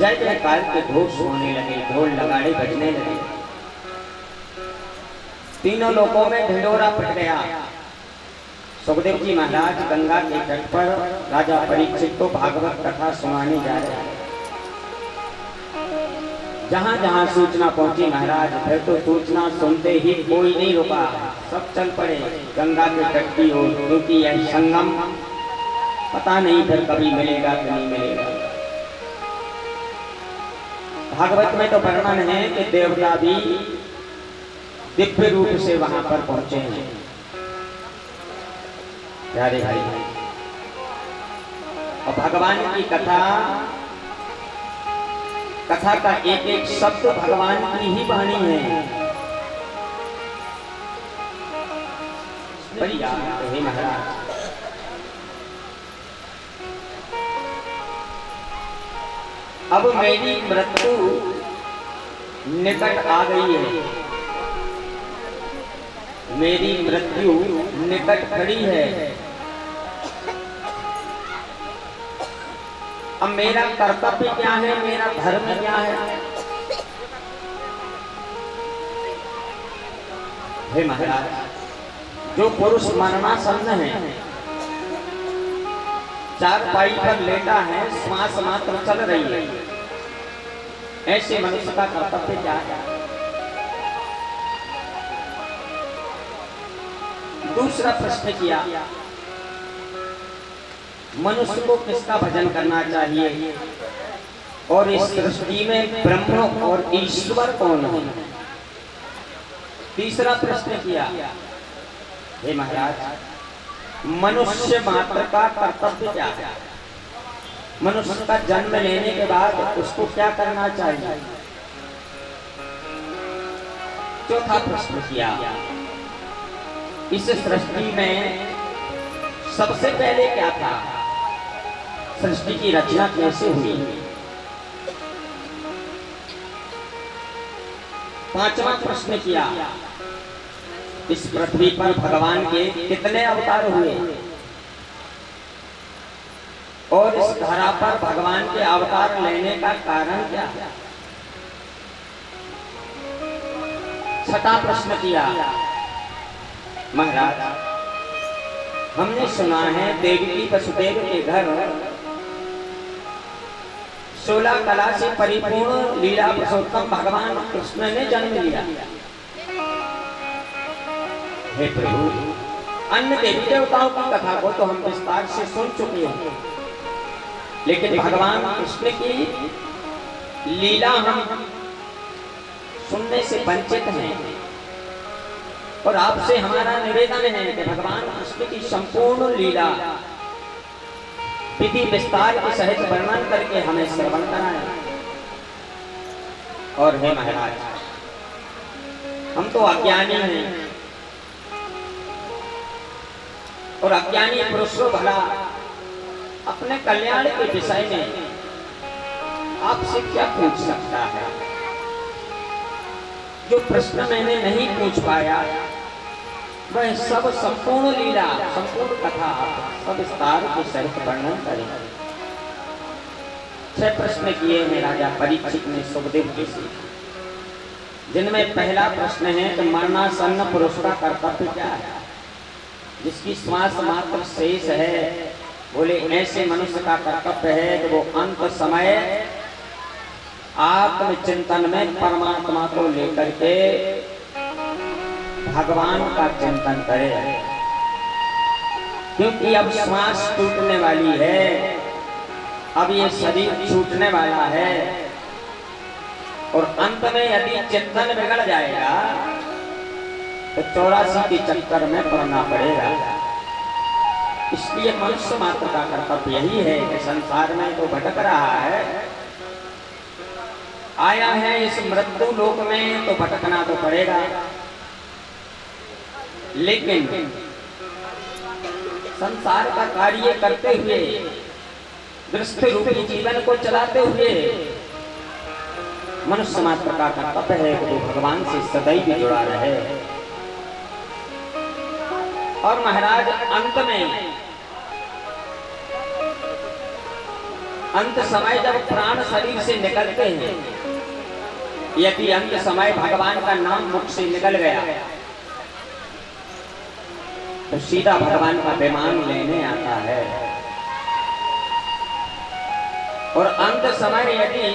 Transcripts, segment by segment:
जय जयकार के घोष होने लगे, ढोल नगाड़े बजने लगे। तीनों लोकों में ढिंढोरा पिट गया। सुखदेव जी महाराज गंगा के तट पर राजा परीक्षित को भागवत कथा सुनाने जा रहे हैं। जहां जहां सूचना पहुंची महाराज, फिर तो सूचना सुनते ही कोई नहीं रुका, सब चल पड़े गंगा के तट की ओर, क्योंकि यह संगम पता नहीं फिर कभी मिलेगा कि नहीं मिलेगा। भागवत में तो वर्णन है कि देवता भी दिव्य रूप से वहां पर पहुंचे हैं। प्यारे भाई, और भगवान की कथा का एक एक शब्द भगवान की ही वाणी है। बड़ी याद है महाराज। अब मेरी मृत्यु निकट आ गई है, मेरी मृत्यु निकट खड़ी है। अब मेरा कर्तव्य क्या है, मेरा धर्म क्या है? हे महाराज, जो पुरुष मरणासन्न है, चारपाई पर लेटा है, श्वास मात्र चल रही है, ऐसे मनुष्य का कर्तव्य क्या है? दूसरा प्रश्न किया, मनुष्य को किसका भजन करना चाहिए और इस सृष्टि में ब्रह्म और ईश्वर कौन है? तीसरा प्रश्न किया, हे महाराज, मनुष्य मात्र का कर्तव्य क्या है? मनुष्य का जन्म लेने के बाद उसको क्या करना चाहिए? चौथा प्रश्न किया, इस सृष्टि में सबसे पहले क्या था? सृष्टि की रचना कैसे हुई? पांचवा प्रश्न किया, इस पृथ्वी पर भगवान के कितने अवतार हुए और इस धरा पर भगवान के अवतार लेने का कारण क्या है? छठा प्रश्न किया, महाराज, हमने सुना है देवकी वसुदेव के घर 16 कला से परिपूर्ण लीला पुरुषोत्तम भगवान कृष्ण ने जन्म लिया। हे प्रभु, अन्य देवी देवताओं की कथा को तो हम विस्तार से सुन चुके हैं, लेकिन भगवान कृष्ण की लीला हम सुनने से वंचित हैं। और आपसे हमारा निवेदन है कि भगवान कृष्ण की संपूर्ण लीला विधि विस्तार के सहित वर्णन करके हमें श्रवण कराएं। और हे महाराज, हम तो अज्ञानी हैं, और अज्ञानी पुरुष भला अपने कल्याण के विषय में आपसे क्या पूछ सकता है? जो प्रश्न मैंने नहीं पूछ पाया, वह सब संपूर्ण लीला, संपूर्ण कथा सब विस्तार के सहित वर्णन करें। 6 प्रश्न किए हैं राजा परीक्षित ने सुखदेव जी से, जिनमें पहला प्रश्न है कि मरणासन्न पुरुष का कर्तव्य क्या है? जिसकी श्वास मात्र शेष है, बोले ऐसे मनुष्य का कर्तव्य है कि वो अंत समय आत्मचिंतन में परमात्मा को लेकर के भगवान का चिंतन करे, क्योंकि अब श्वास टूटने वाली है, अब ये शरीर छूटने वाला है, और अंत में यदि चिंतन बिगड़ जाएगा तो 84 के चक्कर में पड़ना पड़ेगा। इसलिए मनुष्य मात्र का कर्तव्य यही है कि संसार में तो भटक रहा है, आया है इस मृत्यु लोक में, तो भटकना तो पड़ेगा, लेकिन संसार का कार्य करते हुए, गृहस्थ रूपी जीवन को चलाते हुए मनुष्य मात्र का कर्तव्य है कि वो भगवान से सदैव जुड़ा रहे। और महाराज, अंत में अंत समय जब प्राण शरीर से निकलते हैं, यदि अंत समय भगवान का नाम मुख से निकल गया तो सीधा भगवान का विमान लेने आता है। और अंत समय यदि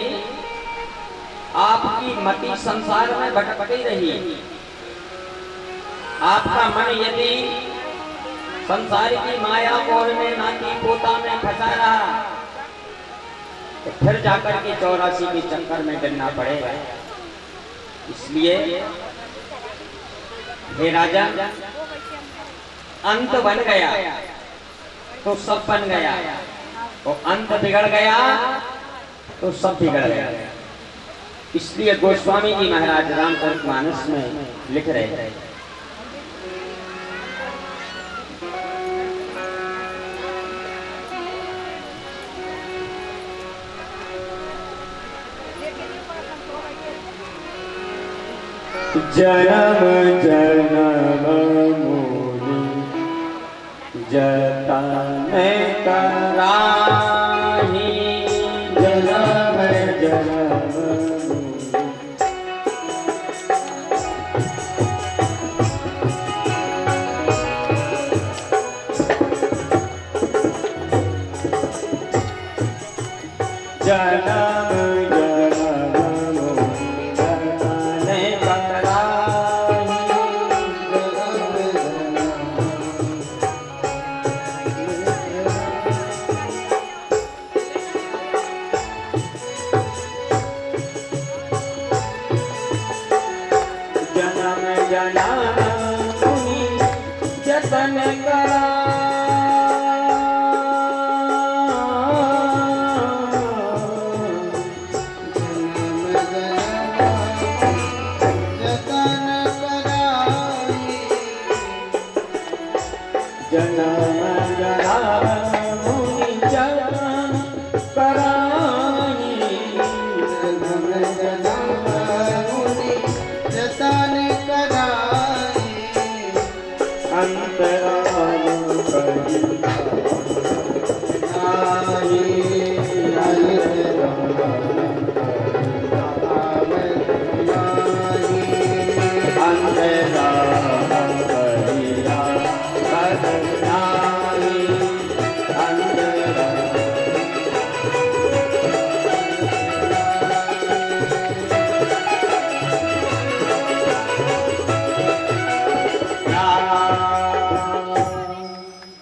आपकी मति संसार में भटकती रही, आपका मन यदि संसार की माया मोह में, नाती पोता में फंसा रहा, तो फिर जाकर के 84 के चक्कर में गिरना पड़ेगा। इसलिए हे राजा, अंत बन गया तो सब बन गया, और अंत बिगड़ गया तो सब बिगड़ गया। इसलिए गोस्वामी जी महाराज रामचरितमानस में लिख रहे हैं, जन्म जन्म मोरी जतन कराही, जन्म जन्म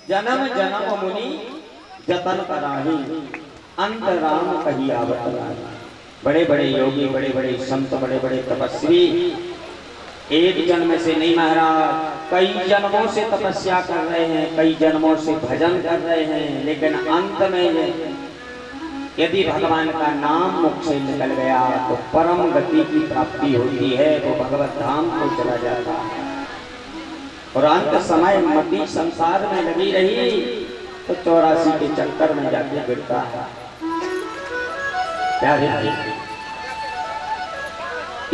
जन्म जन्म मुनि जतन कराही, अंत राम कही आवत राही। बड़े बड़े योगी, बड़े बड़े संत, बड़े बड़े तपस्वी एक जन्म से नहीं महाराज, कई जन्मों से तपस्या कर रहे हैं, कई जन्मों से भजन कर रहे हैं, लेकिन अंत में यदि भगवान का नाम मुख से निकल गया तो परम गति की प्राप्ति होती है, वो भगवत धाम को चला जाता है। और अंत समय मति संसार में लगी रही तो 84 के चक्कर में जाके गिरता है। प्यारे,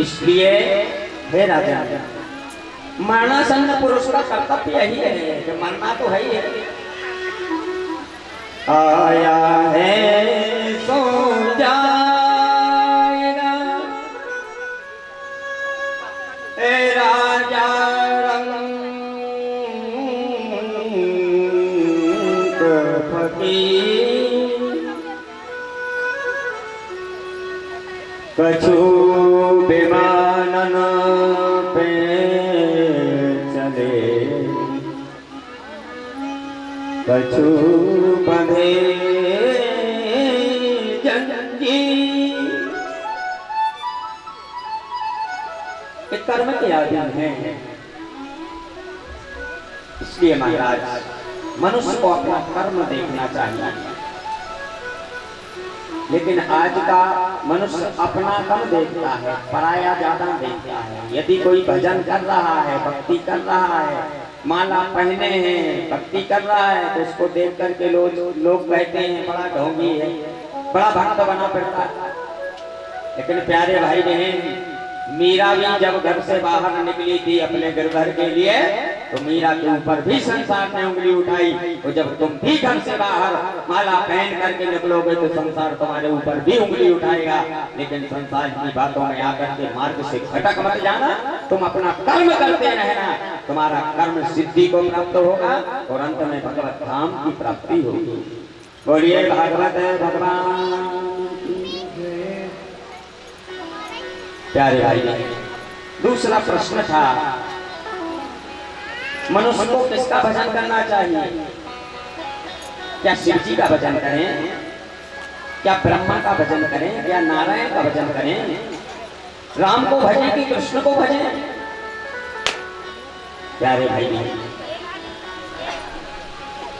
इसलिए हे राजा, मरणासन्न पुरुष का कर्तव्य यही है कि मरना तो है ही है। आया है सो जाएगा ए राजा कछु विमानन पे चले, कछु बंधे जंजीर। कर्म के अधीन है। इसलिए महाराज, मनुष्य को अपना कर्म देखना चाहिए, लेकिन आज का मनुष्य अपना कम देखता है, पराया ज्यादा देखता है। यदि कोई भजन कर रहा है, भक्ति कर रहा है, माला पहने हैं, भक्ति कर रहा है, तो उसको देख करके लोग कहते हैं बड़ा ढोंगी है, बड़ा भक्त बना पड़ता है। लेकिन प्यारे भाई बहन, मीरा भी जब घर से बाहर निकली थी अपने गिरधर के लिए, तो मीरा के ऊपर भी संसार ने उंगली उठाई, और जब तुम भी घर से बाहर माला पहन करके निकलोगे तो संसार तुम्हारे ऊपर भी उंगली उठाएगा। लेकिन संसार की बातों में आकर के मार्ग से भटक मत जाना, तुम अपना कर्म करते रहना, तुम्हारा कर्म सिद्धि को प्राप्त होगा और अंत में भगवत धाम की प्राप्ति होगी। बोलिए भागवत भगवान। प्यारे भाई, दूसरा प्रश्न था, मनुष्य को किसका भजन करना चाहिए? क्या शिव जी का भजन करें, क्या ब्रह्मा का भजन करें, क्या नारायण का भजन करें, राम को भजें कि कृष्ण को भजें? प्यारे भाई,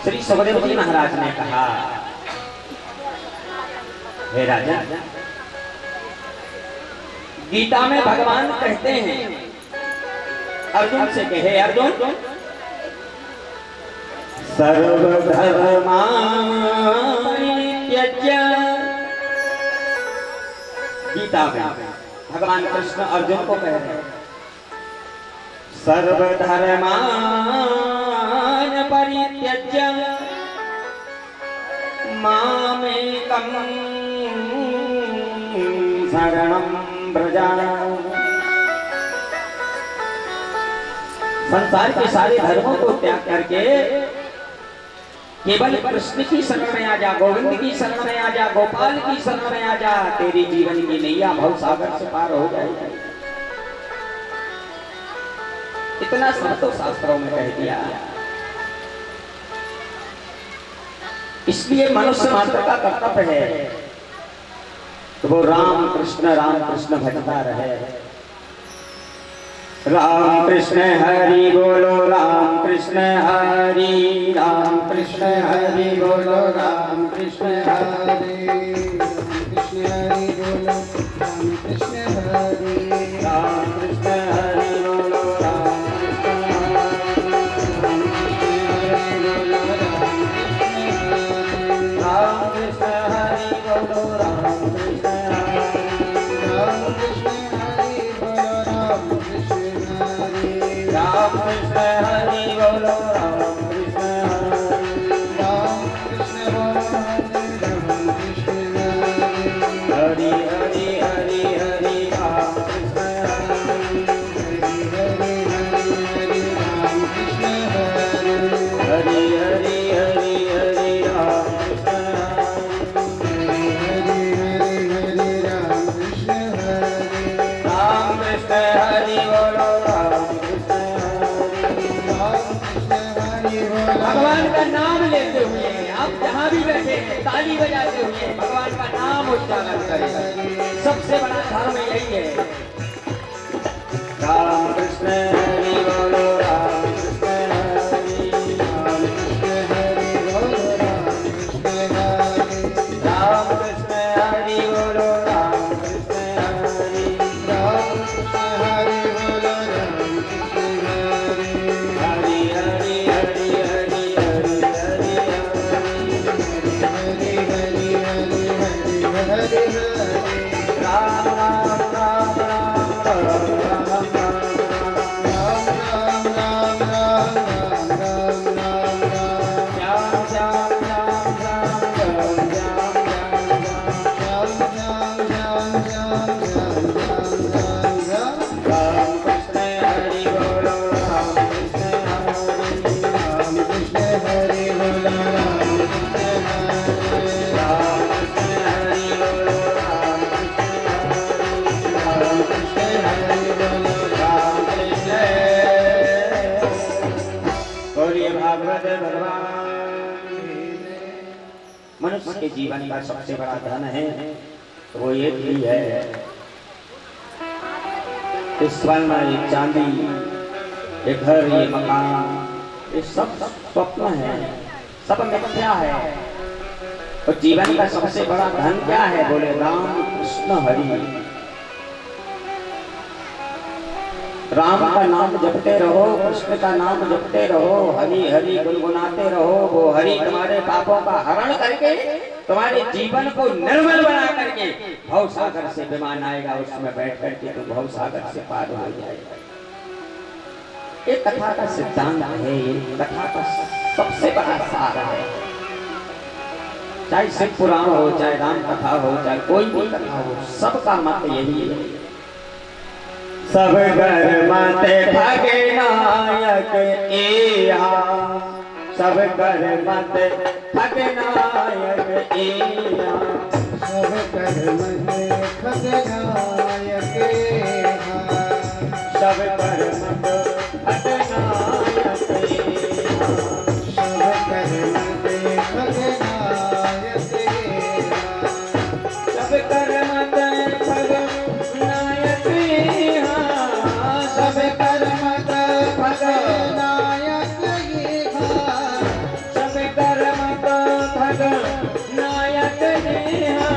श्री सुखदेव जी महाराज ने कहा, हे राजा, गीता में भगवान कहते हैं अर्जुन से, कहे अर्जुन, सर्वधर्मान् त्यज्य। गीता में भगवान कृष्ण अर्जुन को कह रहे हैं, सर्वधर्मान् परित्यज्य मामेकं शरणं व्रज। संसार के सारे धर्मों को त्याग करके केवल कृष्ण की शरण में आ जा, गोविंद की शरण में आ जा, गोपाल की शरण में आ जा, तेरी जीवन की नैया भव सागर से पार हो जाएगी। इतना सब तो शास्त्रों में कह दिया। इसलिए मनुष्य मात्र का कर्तव्य है तो वो राम कृष्ण भजता रहे। राम कृष्ण हरि बोलो, राम कृष्ण हरि, राम कृष्ण हरि बोलो, राम कृष्ण हरि, राम कृष्ण हरि बोलो, राम कृष्ण हरि, राम कृष्ण हरि बोलो, राम कृष्ण हरि बोलो, राम कृष्ण राम कृष्ण हरि बोलो, राम कृष्ण हरि, राम कृष्ण हरि, हरि हरि हरि राम कृष्ण हरि, हरि हरि हरि हरि राम कृष्ण राम कृष्ण हरि बोलो, भगवान का नाम लेते हुए आप जहाँ भी बैठे ताली बजाते हुए भगवान का नाम उच्चारण करें। सबसे बड़ा धर्म यही है। राम कृष्ण हरि बोलो, राम कृष्ण हरि, राम कृष्ण हरि बोलो, राम कृष्ण हरि, राम कृष्ण हरि बोलो, राम कृष्ण हरि, राम कृष्ण हरि बोलो, राम कृष्ण हरि, हरि हरि हरि हरि हरि हरि हरि राम राम राम राम राम राम मनुष्य के जीवन का सबसे बड़ा धन है तो वो एक ही है, ये स्वर्ण, ये चांदी, ये घर, ये मकान, ये सब स्वप्न है, सब मिथ्या है। और जीवन का सबसे बड़ा धन क्या है? बोले राम कृष्ण हरि। राम का नाम जपते रहो, कृष्ण का नाम जपते रहो, हरि हरि गुनगुनाते रहो। वो हरि तुम्हारे पापों का हरण करके तुम्हारे जीवन को निर्मल बना करके भव सागर से विमान आएगा, उसमें बैठ करके तो भव सागर से पार हो जाएगा। ये कथा का सिद्धांत है, ये कथा का सबसे बड़ा सार है। चाहे शिव पुराण हो, चाहे राम कथा हो, चाहे कोई भी कथा हो, सबका मत यही है। सब घर मत भगे नायक एहा, सब घर मत भगे नायक एहा, सब कर मत खगनायक एहा, सब घर मत भगे नायक एहा, सब कर मत खगनायक एहा, सब कर मत भगे नायक एहा, सब कर मत खगनायक एहा, सब कर मत भगे नायक एहा,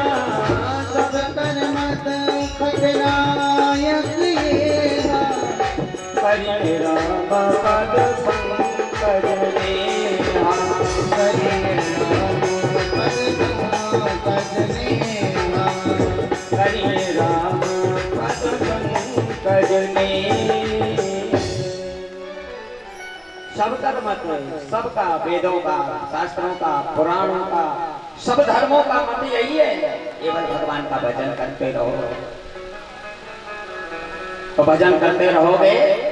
सब कर मत खगनायक एहा, हरे राम पद पंकज नेहा, हरे राम पद पंकज नेहा, हरे राम पद पंकज नेहा। सबका मत, सबका वेदों का, शास्त्रों का, पुराणों का, सब धर्मों का मत यही है, केवल भगवान का भजन करते रहो। तो भजन करते रहोगे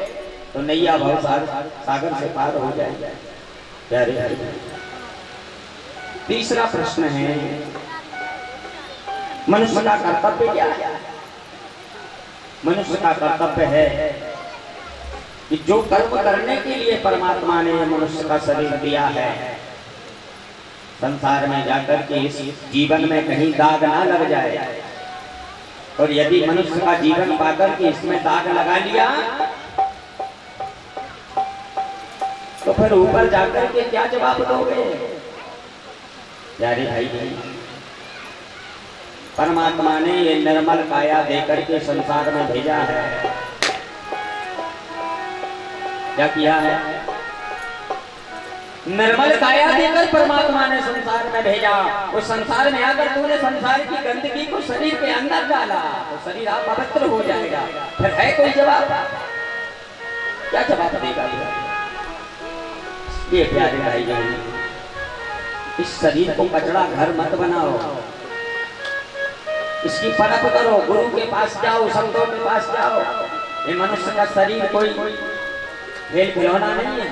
तो नैया भव सागर से पार हो जाएगा। प्यारे हरि। तीसरा प्रश्न है, मनुष्य का कर्तव्य क्या है? मनुष्य का कर्तव्य है कि जो कर्म करने के लिए परमात्मा ने मनुष्य का शरीर दिया है, संसार में जाकर के इस जीवन में कहीं दाग ना लग जाए। और यदि मनुष्य का जीवन पाकर के इसमें दाग लगा लिया तो फिर ऊपर जाकर के क्या जवाब दोगे? प्यारे भाई, परमात्मा ने ये निर्मल काया देकर के संसार में भेजा है। क्या किया है? निर्मल काया देकर परमात्मा ने संसार में भेजा। उस संसार में आकर तूने संसार की गंदगी को शरीर के अंदर डाला तो शरीर आप पवित्र हो जाएगा। फिर है कोई जवाब? क्या जवाब देगा? ये प्यारे भाई बहन, इस शरीर को कचरा घर मत बनाओ, इसकी परख करो, गुरु के पास जाओ, संतों के पास जाओ। ये मनुष्य का शरीर कोई खेल खिलौना नहीं है।